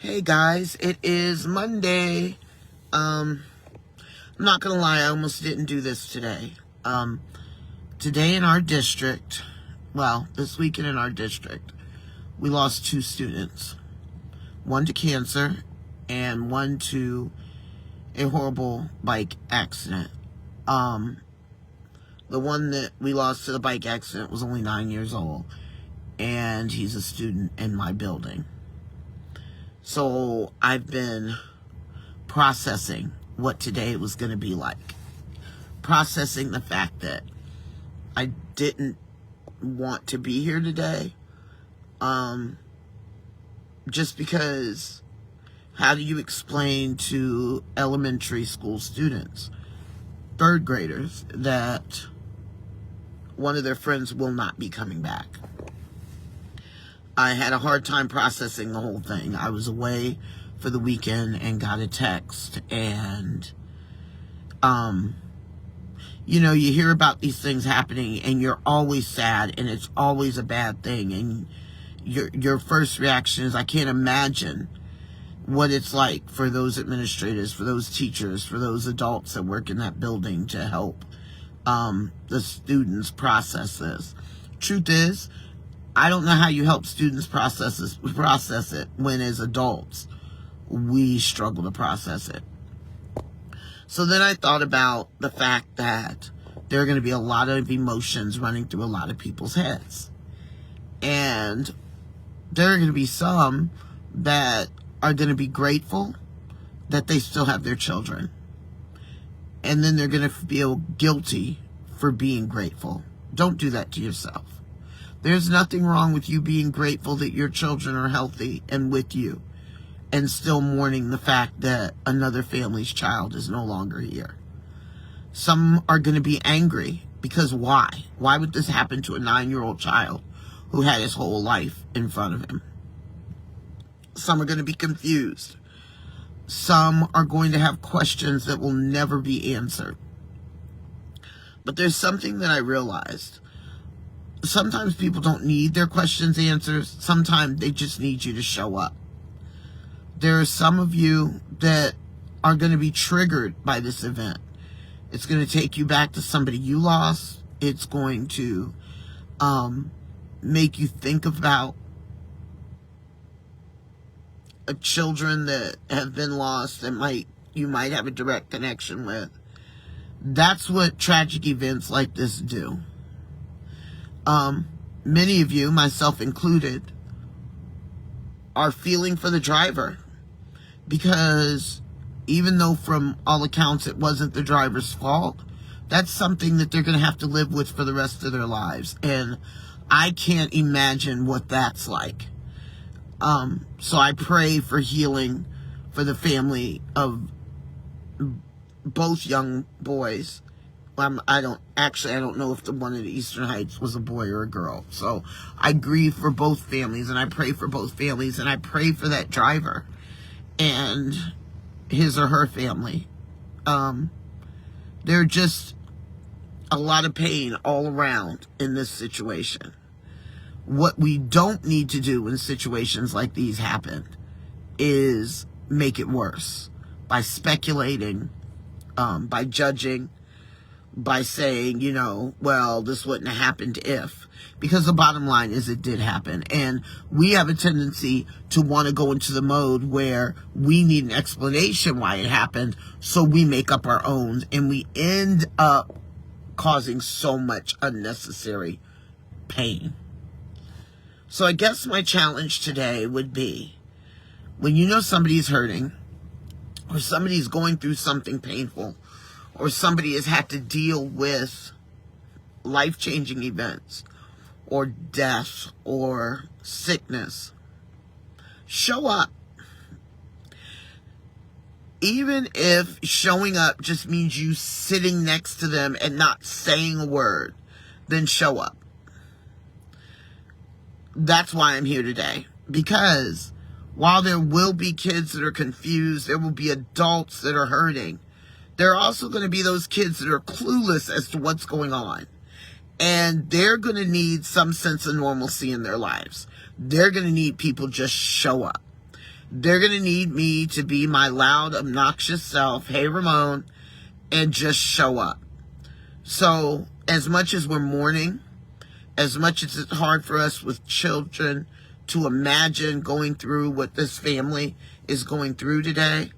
Hey guys, it is Monday. I'm not gonna lie, I almost didn't do this today. Today in our district, this weekend in our district, we lost 2 students. One to cancer and one to a horrible bike accident. The one that we lost to the bike accident was only 9 years old, and he's a student in my building. So I've been processing what today was going to be like. Processing the fact that I didn't want to be here today. Just because, how do you explain to elementary school students, 3rd graders, that one of their friends will not be coming back? I had a hard time processing the whole thing. I was away for the weekend and got a text, and you hear about these things happening and you're always sad and it's always a bad thing, and your first reaction is, I can't imagine what it's like for those administrators, for those teachers, for those adults that work in that building to help the students process this. Truth is, I don't know how you help students process it when, as adults, we struggle to process it. So then I thought about the fact that there are going to be a lot of emotions running through a lot of people's heads. And there are going to be some that are going to be grateful that they still have their children. And then they're going to feel guilty for being grateful. Don't do that to yourself. There's nothing wrong with you being grateful that your children are healthy and with you, and still mourning the fact that another family's child is no longer here. Some are going to be angry because why? Why would this happen to a 9-year-old child who had his whole life in front of him? Some are going to be confused. Some are going to have questions that will never be answered. But there's something that I realized. Sometimes people don't need their questions answered. Sometimes they just need you to show up. There are some of you that are going to be triggered by this event. It's going to take you back to somebody you lost. It's going to make you think about children that have been lost that you might have a direct connection with. That's what tragic events like this do. Many of you, myself included, are feeling for the driver, because even though from all accounts it wasn't the driver's fault, that's something that they're going to have to live with for the rest of their lives. And I can't imagine what that's like. So I pray for healing for the family of both young boys. I don't know if the one in Eastern Heights was a boy or a girl. So I grieve for both families, and I pray for both families, and I pray for that driver and his or her family. There's just a lot of pain all around in this situation. What we don't need to do when situations like these happen is make it worse by speculating, by judging, by saying, this wouldn't have happened if. Because the bottom line is it did happen. And we have a tendency to want to go into the mode where we need an explanation why it happened, so we make up our own, and we end up causing so much unnecessary pain. So I guess my challenge today would be, when you know somebody's hurting, or somebody's going through something painful, or somebody has had to deal with life-changing events, or death, or sickness, show up. Even if showing up just means you sitting next to them and not saying a word, then show up. That's why I'm here today. Because while there will be kids that are confused, there will be adults that are hurting, there are also going to be those kids that are clueless as to what's going on. And they're going to need some sense of normalcy in their lives. They're going to need people just show up. they're going to need me to be my loud, obnoxious self, hey Ramon, and just show up. So as much as we're mourning, as much as it's hard for us with children to imagine going through what this family is going through today,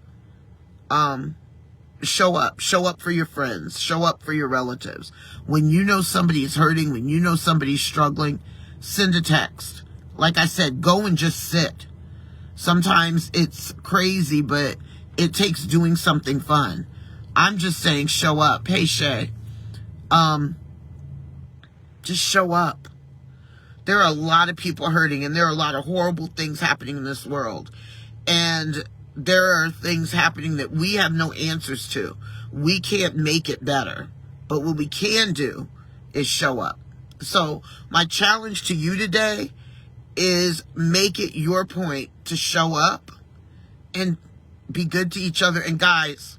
show up. Show up for your friends. Show up for your relatives. When you know somebody's hurting, when you know somebody's struggling, send a text. Like I said, go and just sit. Sometimes it's crazy, but it takes doing something fun. I'm just saying, show up. Hey, Shay. Just show up. There are a lot of people hurting, and there are a lot of horrible things happening in this world. And there are things happening that we have no answers to. We can't make it better. But what we can do is show up. So my challenge to you today is make it your point to show up and be good to each other. And guys,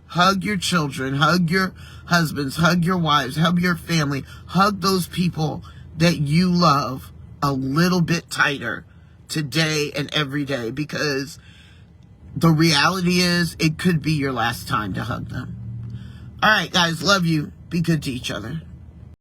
hug your children, hug your husbands, hug your wives, hug your family, hug those people that you love a little bit tighter today and every day, because the reality is it could be your last time to hug them. All right, guys, love you. Be good to each other.